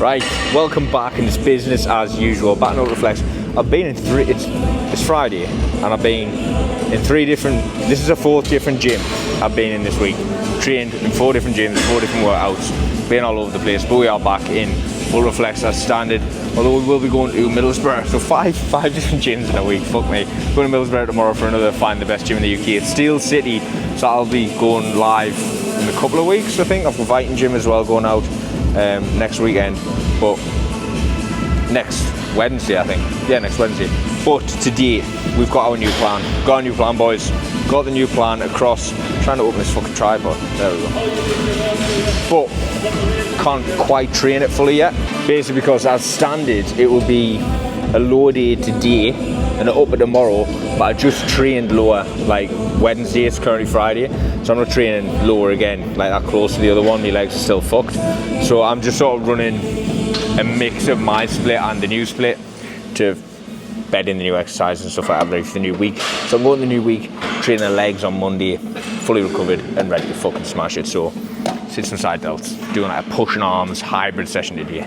Right, welcome back, and it's business as usual. Back in Reflex. I've been in it's Friday, and I've been in this is a 4th different gym I've been in this week. Trained in 4 different gyms, 4 different workouts, been all over the place, but we are back in full Reflex as standard. Although we will be going to Middlesbrough, so five different gyms in a week, fuck me. Going to Middlesbrough tomorrow for another Find the Best gym in the UK. It's Steel City, so I'll be going live in a couple of weeks, I think. I've got Viking Gym as well going out next weekend, but next Wednesday, I think. Yeah, next Wednesday. But today, we've got our new plan. Got our new plan, boys. Got the new plan across. Trying to open this fucking tripod. There we go. But can't quite train it fully yet. Basically because as standard, it will be a lower day today and an upper tomorrow. But I just trained lower like Wednesday. It's currently Friday, so I'm not training lower again like that close to the other one. My legs are still fucked. So I'm just sort of running a mix of my split and the new split to bed in the new exercises and stuff like that, ready for the new week. So I'm going the new week, training the legs on Monday, fully recovered and ready to fucking smash it. So sit some side delts, doing like a push and arms hybrid session today.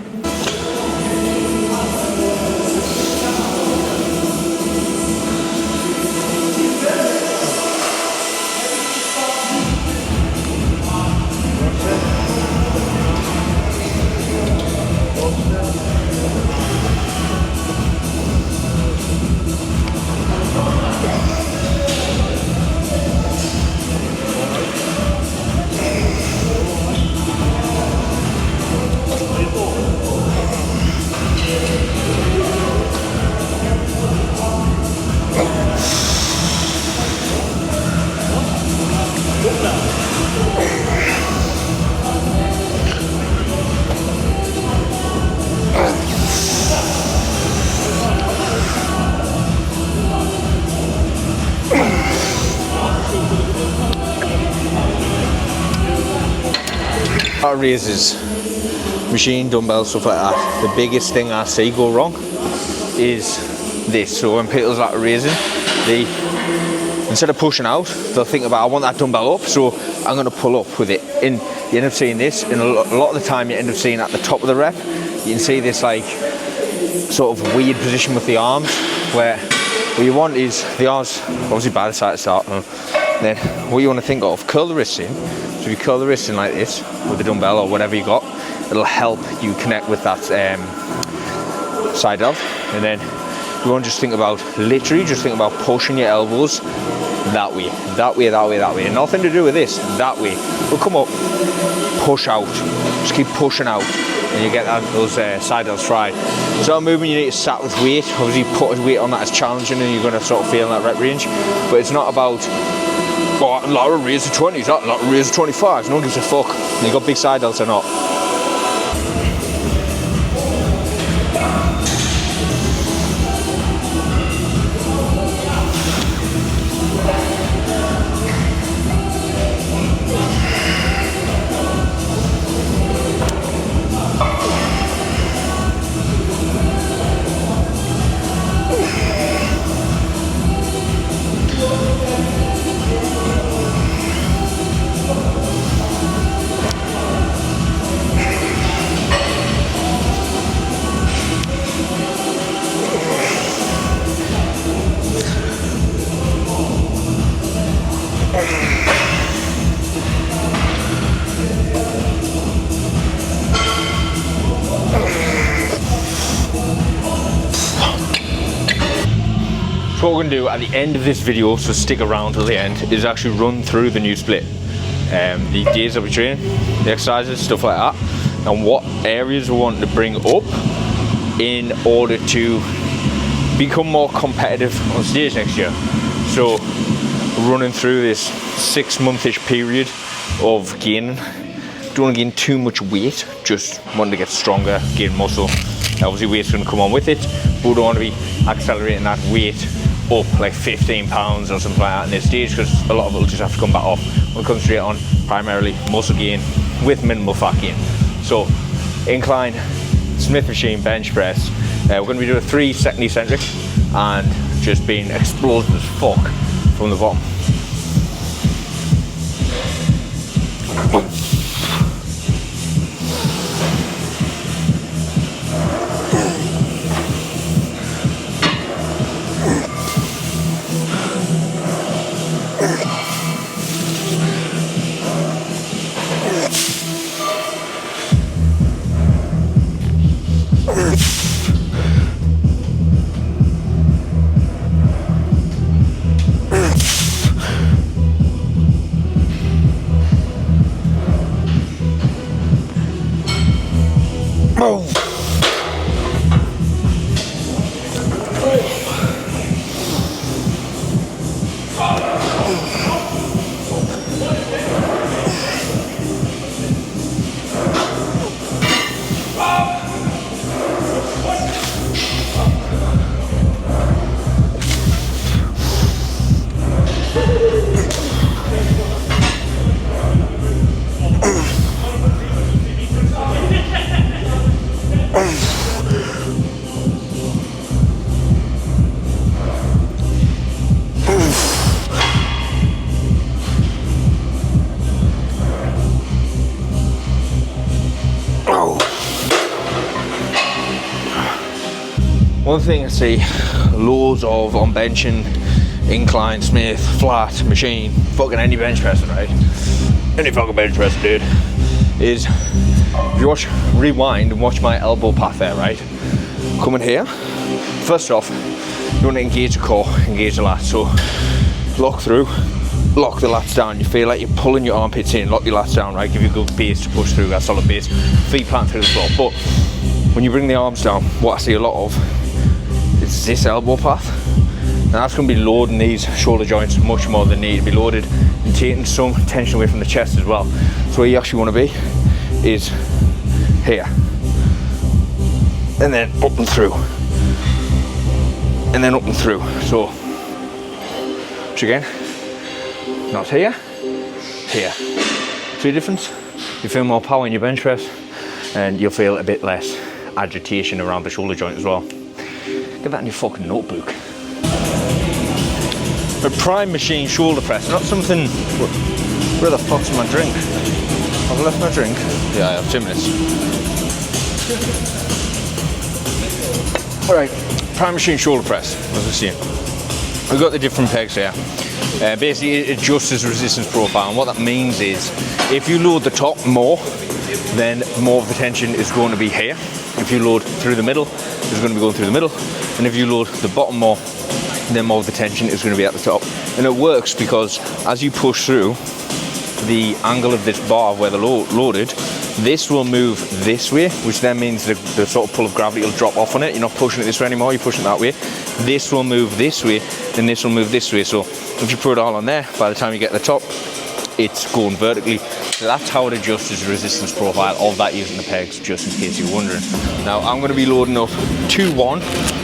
Raises, machine, dumbbells, stuff like that. The biggest thing I see go wrong is this. So when people's lateral raising, instead of pushing out, they'll think about, I want that dumbbell up, so I'm going to pull up with it. And you end up seeing this, and a lot of the time you end up seeing at the top of the rep, you can see this like sort of weird position with the arms, where what you want is the arms obviously by the side to start, and then what you want to think of, curl the wrists in. So if you curl the wrists in like this with the dumbbell or whatever you got, it'll help you connect with that side delt. And then you want to just think about, literally just think about pushing your elbows that way, that way, that way, that way. And nothing to do with this, that way. But come up, push out, just keep pushing out, and you get those side delts fried. So movement you need to start with weight. Obviously put weight on that is challenging, and you're going to sort of feel in that rep range. But it's not about, oh, lateral raise to 20s, that lateral raise to 25s, no one gives a fuck. You got big side delts or not. What we're going to do at the end of this video, so stick around till the end, is actually run through the new split. The days that we train, the exercises, stuff like that, and what areas we want to bring up in order to become more competitive on stage next year. So running through this 6-month-ish period of gaining. Don't want to gain too much weight, just want to get stronger, gain muscle. Obviously weight's going to come on with it, but we don't want to be accelerating that weight up like 15 pounds or something like that in this stage, because a lot of it will just have to come back off. We'll concentrate on primarily muscle gain with minimal fat gain. So incline, Smith machine, bench press. We're going to be doing 3 second eccentric and just being explosive as fuck from the bottom. Boom. One thing I see loads of on benching, incline, Smith, flat, machine, fucking any bench pressing, right? Any fucking bench pressing, dude, is if you rewind and watch my elbow path there, right? Coming here, first off, you want to engage the core, engage the lats. So lock through, lock the lats down. You feel like you're pulling your armpits in, lock your lats down, right? Give you a good base to push through, that solid base. Feet plant through the floor. But when you bring the arms down, what I see a lot of is this elbow path. Now that's going to be loading these shoulder joints much more than need to be loaded and taking some tension away from the chest as well. So where you actually want to be is here. And then up and through. And then up and through. So again, not here, here. See the difference? You feel more power in your bench press and you'll feel a bit less agitation around the shoulder joint as well. Get that in your fucking notebook. A prime machine shoulder press, not something. Where the fuck's my drink? Have I left my drink? Yeah, I have 2 minutes. Alright, prime machine shoulder press, as we see. We've got the different pegs here. Basically, it adjusts the resistance profile, and what that means is if you load the top more, then more of the tension is going to be here. If you load through the middle, it's going to be going through the middle. And if you load the bottom more, then more of the tension is going to be at the top. And it works because as you push through, the angle of this bar where they're loaded, this will move this way, which then means the sort of pull of gravity will drop off on it. You're not pushing it this way anymore, you're pushing it that way. This will move this way, then this will move this way. So if you put it all on there, by the time you get to the top, it's going vertically. So that's how it adjusts the resistance profile of that using the pegs, just in case you're wondering. Now I'm going to be loading up 2-1.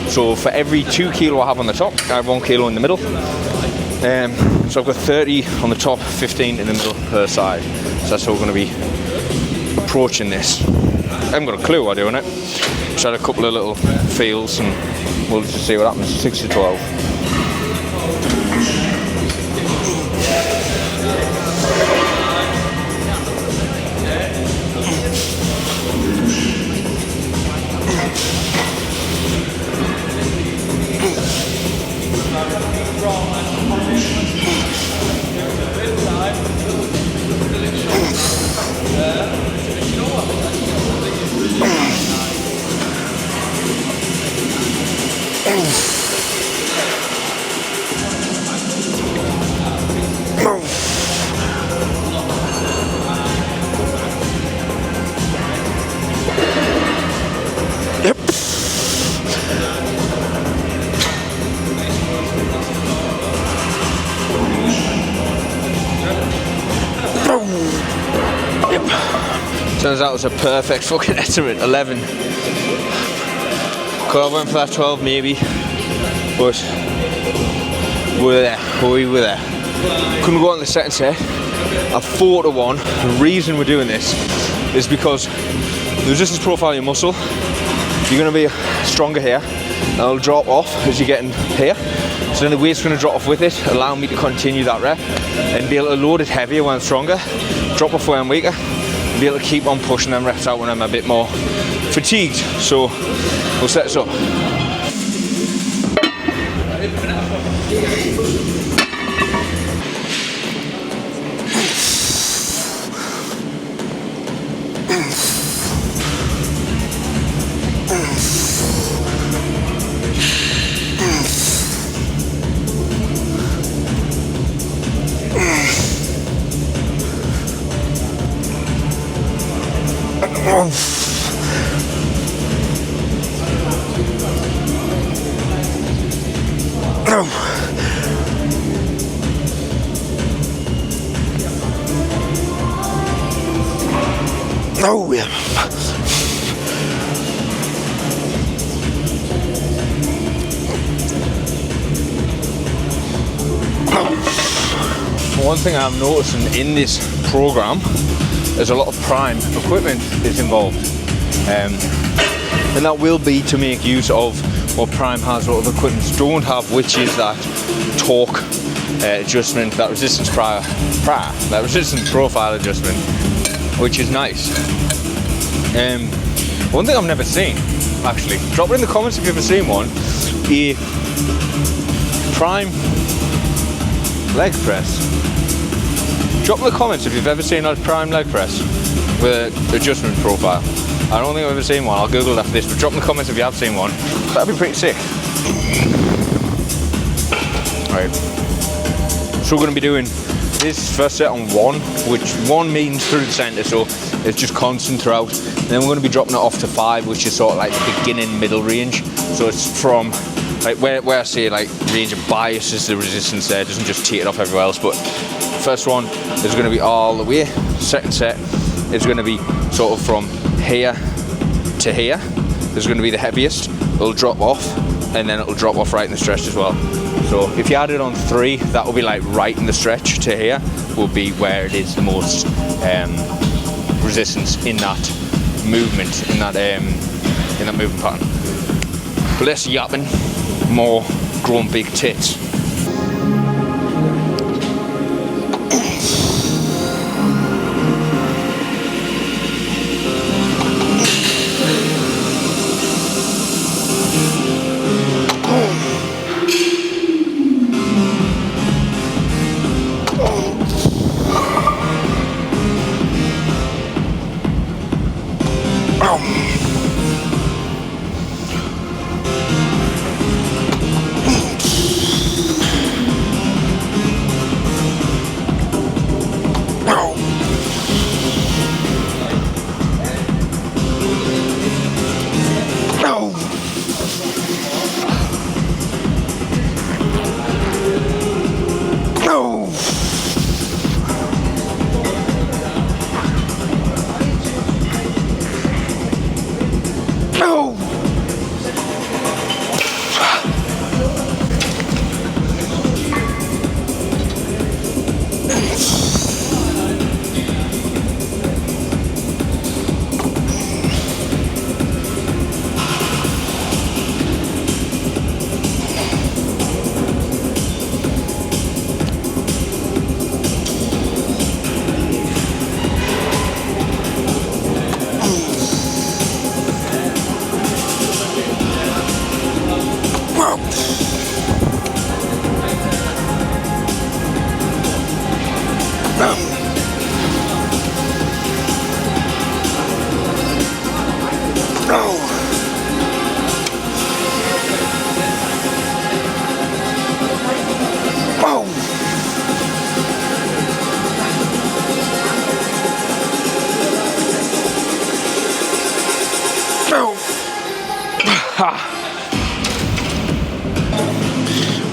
So for every 2 kilo I have on the top, I have 1 kilo in the middle. So I've got 30 on the top, 15 in the middle per side. So that's how we're going to be approaching this. I haven't got a clue what I'm doing it. Just had a couple of little feels and we'll just see what happens. 6 to 12. Turns out it was a perfect fucking estimate, 11. Could have went for that 12 maybe, but we're there, we were there. Couldn't go on the second set, a 4-1. The reason we're doing this is because the resistance profile of your muscle, you're going to be stronger here, and it'll drop off as you're getting here. So then the weight's going to drop off with it, allow me to continue that rep, and be able to load it heavier when I'm stronger, drop off when I'm weaker, be able to keep on pushing them reps out when I'm a bit more fatigued. So we'll set this up. Oh yeah. One thing I'm noticing in this program is a lot of prime equipment is involved, and that will be to make use of what prime has, what other equipments don't have, which is that torque adjustment, that resistance that resistance profile adjustment, which is nice. One thing I've never seen, actually, drop it in the comments if you've ever seen one, a prime leg press. Drop in the comments if you've ever seen a prime leg press with an adjustment profile. I don't think I've ever seen one. I'll Google it after this, but drop in the comments if you have seen one. That'd be pretty sick. Right. So we're going to be doing this first set on 1, which 1 means through the center, so it's just constant throughout. And then we're going to be dropping it off to 5, which is sort of like the beginning middle range. So it's from like where I say like range of bias is the resistance there, it doesn't just tee it off everywhere else. But first one is going to be all the way. Second set is going to be sort of from here to here. There's going to be the heaviest. It'll drop off, and then it'll drop off right in the stretch as well. So if you add it on 3, that will be like right in the stretch to here will be where it is the most resistance in that movement, in that movement pattern. Less yapping, more growing big tits.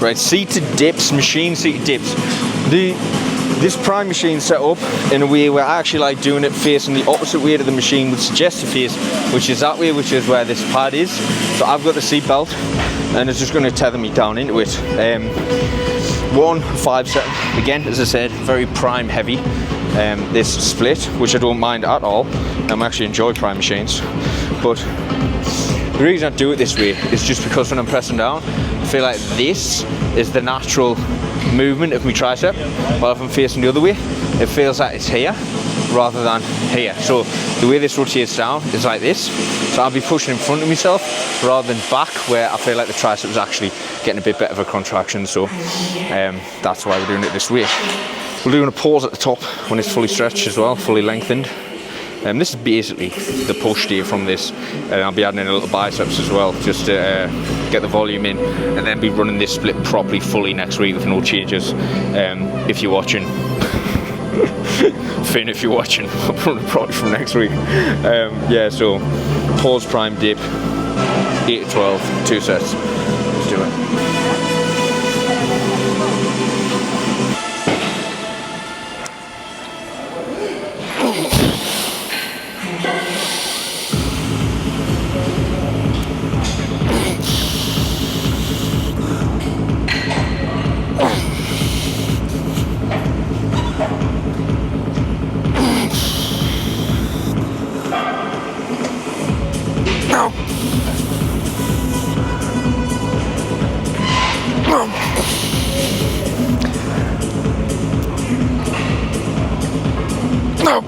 Right, seated dips, machine seated dips. This prime machine set up in a way where I actually like doing it facing the opposite way to the machine would suggest to face, which is that way, which is where this pad is. So I've got the seat belt and it's just going to tether me down into it. 1 5 set, again, as I said, very prime heavy. This split, which I don't mind at all. I actually enjoy prime machines, but the reason I do it this way is just because when I'm pressing down, I feel like this is the natural movement of my tricep, while if I'm facing the other way, it feels like it's here rather than here. So the way this rotates down is like this. So I'll be pushing in front of myself rather than back, where I feel like the tricep is actually getting a bit better of a contraction. So that's why we're doing it this way. We're doing a pause at the top when it's fully stretched as well, fully lengthened. This is basically the push day from this. I'll be adding in a little biceps as well, just to get the volume in, and then be running this split properly, fully next week with no changes. If you're watching, Finn, if you're watching, I'll run it properly from next week. Yeah, so pause, prime, dip, 8 to 12, 2 sets. Let's do it. No.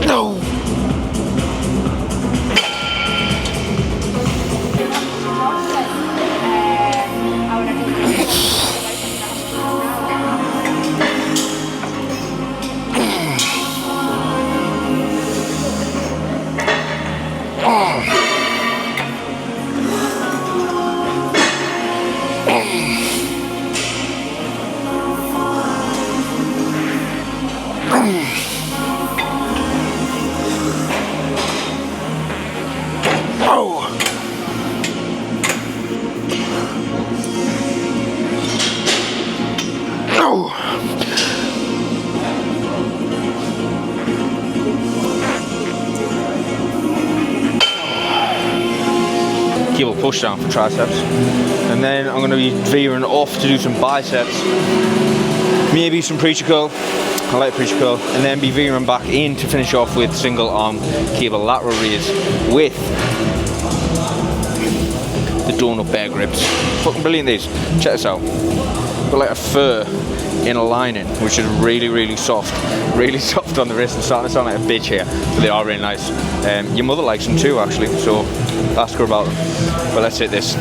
No. Cable push down for triceps, and then I'm going to be veering off to do some biceps, maybe some preacher curl. I like preacher curl, and then be veering back in to finish off with single arm cable lateral raise with the donut bear grips. Fucking brilliant these. Check this out. Got like a fur inner lining, which is really soft on the wrist. I'm starting to sound like a bitch here, but they are really nice. Your mother likes them too, actually, so ask her about them. But let's hit this.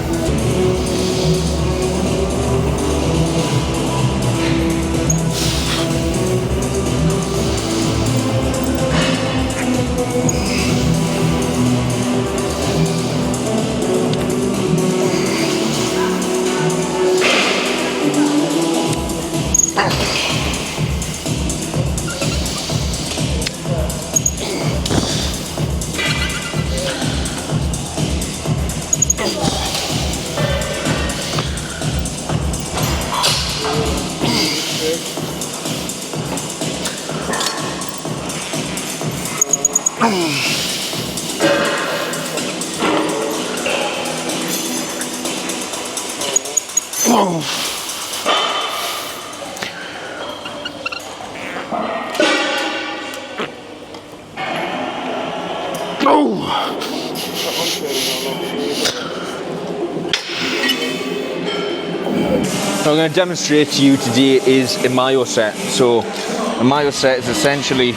What I'm going to demonstrate to you today is a myo set. So a myo set is essentially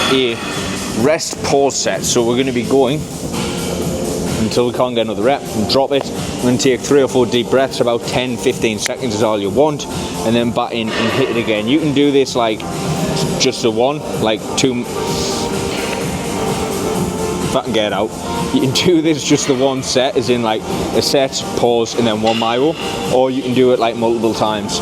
a rest pause set. So we're going to be going until we can't get another rep and drop it. We're going to take 3 or 4 deep breaths, about 10-15 seconds is all you want, and then back in and hit it again. You can do this like just the one, like 2. If I can get it out. You can do this just the one set, as in like a set, pause, and then 1 myo, or you can do it like multiple times,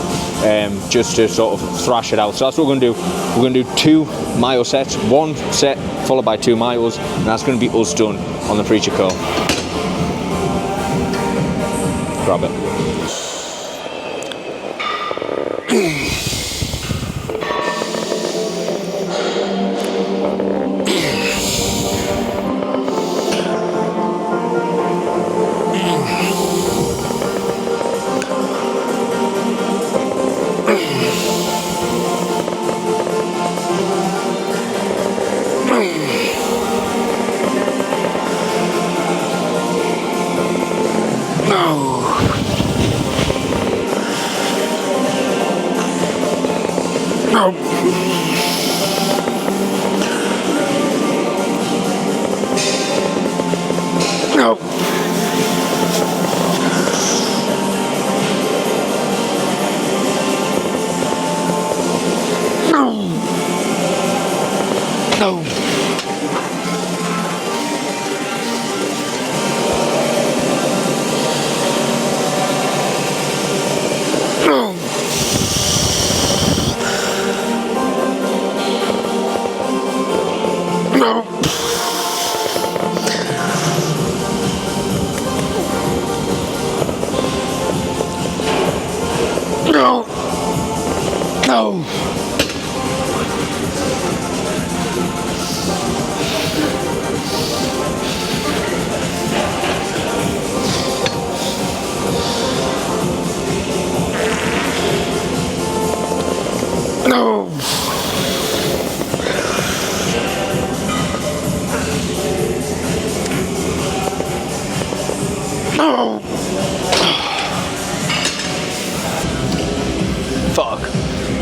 just to sort of thrash it out. So that's what we're going to do. We're going to do 2 myo sets, 1 set followed by 2 myos, and that's going to be us done on the preacher curl. Grab it.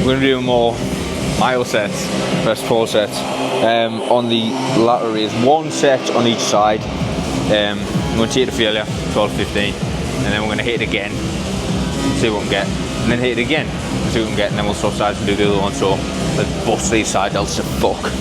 going to do more mile sets versus pro sets. On the lateral raise, 1 set on each side. I'm going to take the failure, 12, 15, and then we're going to hit it again, see what we can get, and then hit it again, see what we can get, and then we'll swap sides and do the other one. So let's bust these side delts to fuck.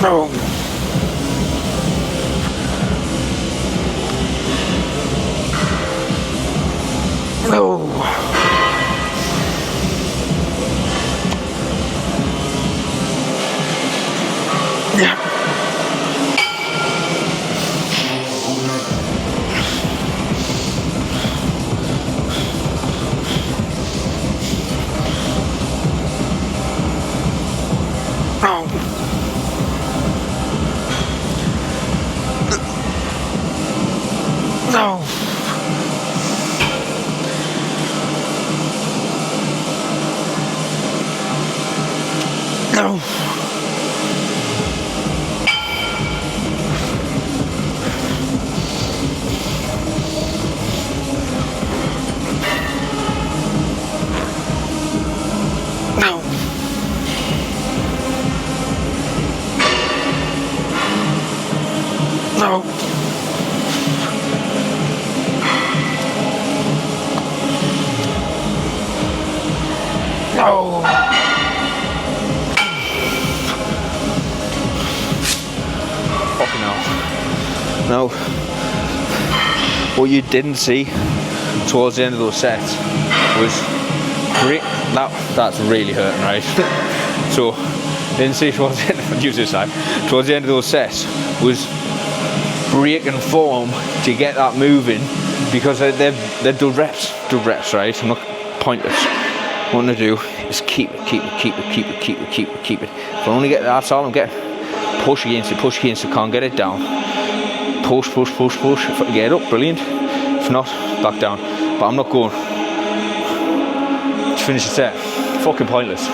No. No. Yeah. No. No. No. No. No. Fucking hell. No. What you didn't see towards the end of those sets was great. That's really hurting, right? So didn't see towards the end. Use this side. Towards the end of those sets was breaking form to get that moving, because they're dull reps, right? I'm not pointless. What I'm gonna do is keep it. If I only get that's all I'm getting. Push against it, can't get it down. Push. If I get it up, brilliant. If not, back down. But I'm not going to finish the set. Fucking pointless.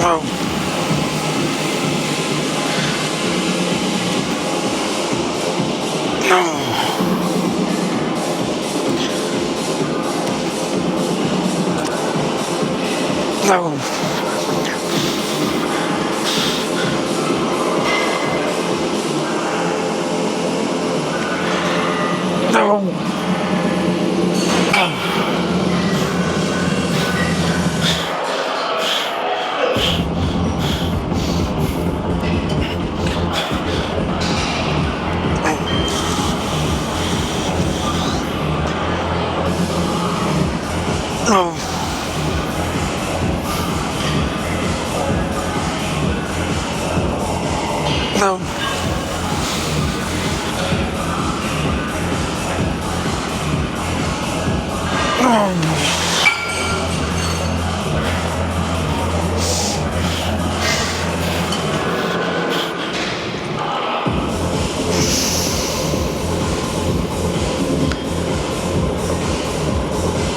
No. No. No. No.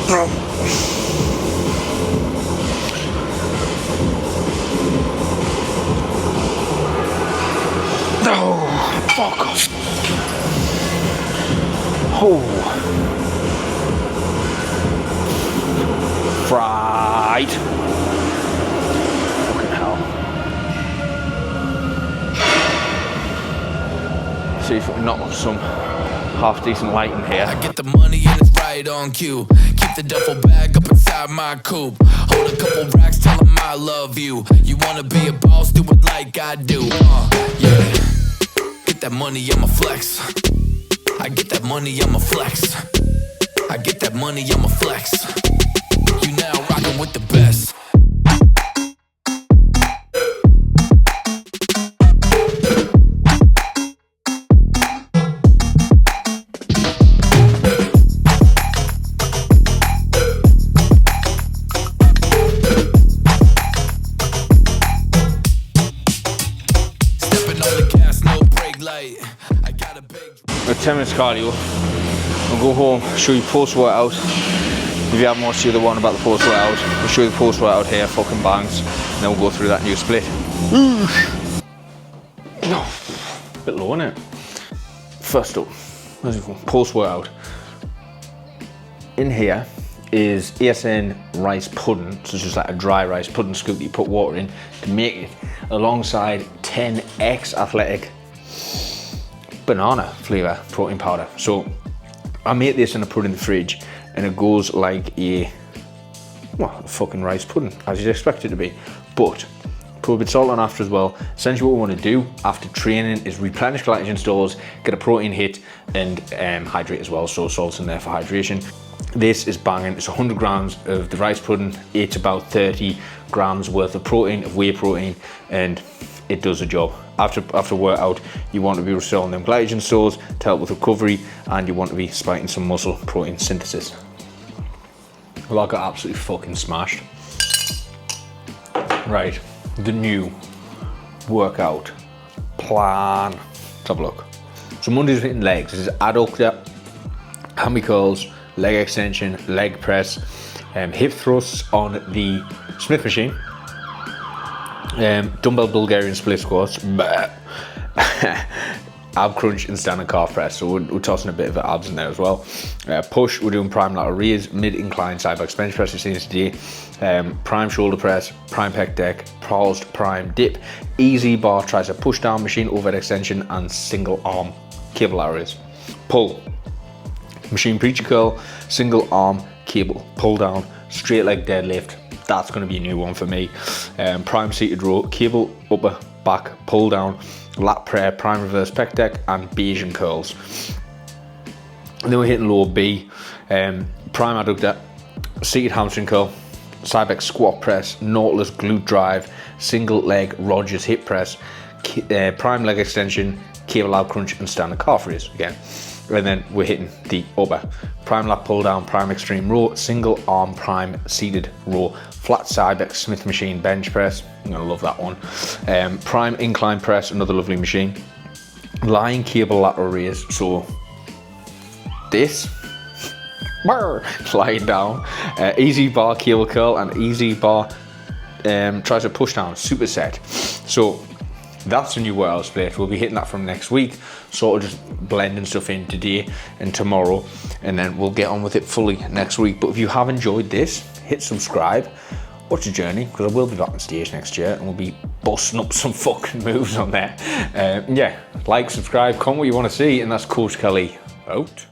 Oh, fuck off. Oh. Fried. Fucking hell. See if we can knock off some half decent lighting here. I get the money and it's right on cue. Keep the duffel bag up inside my coupe. Hold a couple racks, tell them I love you. You wanna be a boss, do it like I do. Yeah. Get that money, I'ma flex. I get that money, I'ma flex. I get that money, I'ma flex. You now rockin' with the best. Stepping on the gas, no brake light. I got a big 10 minutes cardio. I'll go home, show you post-workout. If you haven't watched the other one about the post-workout, I'll show you the post-workout here, fucking bangs. And then we'll go through that new split. Bit low, isn't it? First up, post-workout. In here is ASN rice pudding. So it's just like a dry rice pudding scoop that you put water in to make it, alongside 10x athletic banana flavour protein powder. So I make this and I put it in the fridge, and it goes like a fucking rice pudding, as you'd expect it to be. But put a bit of salt on after as well. Essentially what we want to do after training is replenish glycogen stores, get a protein hit, and hydrate as well. So salt's in there for hydration. This is banging. It's 100 grams of the rice pudding. It's about 30 grams worth of protein, of whey protein, and it does the job. After workout, you want to be restoring them glycogen stores to help with recovery, and you want to be spiking some muscle protein synthesis. Well, I got absolutely fucking smashed. Right, the new workout plan. Let's have a look. So Monday's hitting legs. This is adductor, hammy curls, leg extension, leg press, hip thrusts on the Smith machine, dumbbell Bulgarian split squats, ab crunch and standing calf press. So we're tossing a bit of abs in there as well. Push, we're doing prime lateral raise, mid incline side back bench press, you've seen this today. Prime shoulder press, prime pec deck, paused prime dip, easy bar tricep push down machine, overhead extension, and single arm cable lateral raise. Pull, machine preacher curl, single arm cable pull down, straight leg deadlift. That's going to be a new one for me. Prime seated row, cable upper back pull down, lat prayer, prime reverse pec deck, and Bayesian curls. And then we're hitting lower B, prime adductor, seated hamstring curl, side back squat press, Nautilus glute drive, single leg Rogers hip press, prime leg extension, cable ab crunch, and standard calf raise again. And then we're hitting the upper, prime lat pull down, prime extreme row, single arm prime seated row, flat side back Smith machine bench press. I'm gonna love that one. Prime incline press, another lovely machine. Lying cable lateral raise. So this, lying down, easy bar cable curl, and easy bar tricep push down superset. So that's a new workout split. We'll be hitting that from next week, sort of just blending stuff in today and tomorrow, and then we'll get on with it fully next week. But if you have enjoyed this, hit subscribe, watch the journey, because I will be back on stage next year and we'll be busting up some fucking moves on there. Yeah, like, subscribe, comment what you want to see, and that's Coach Kelly out.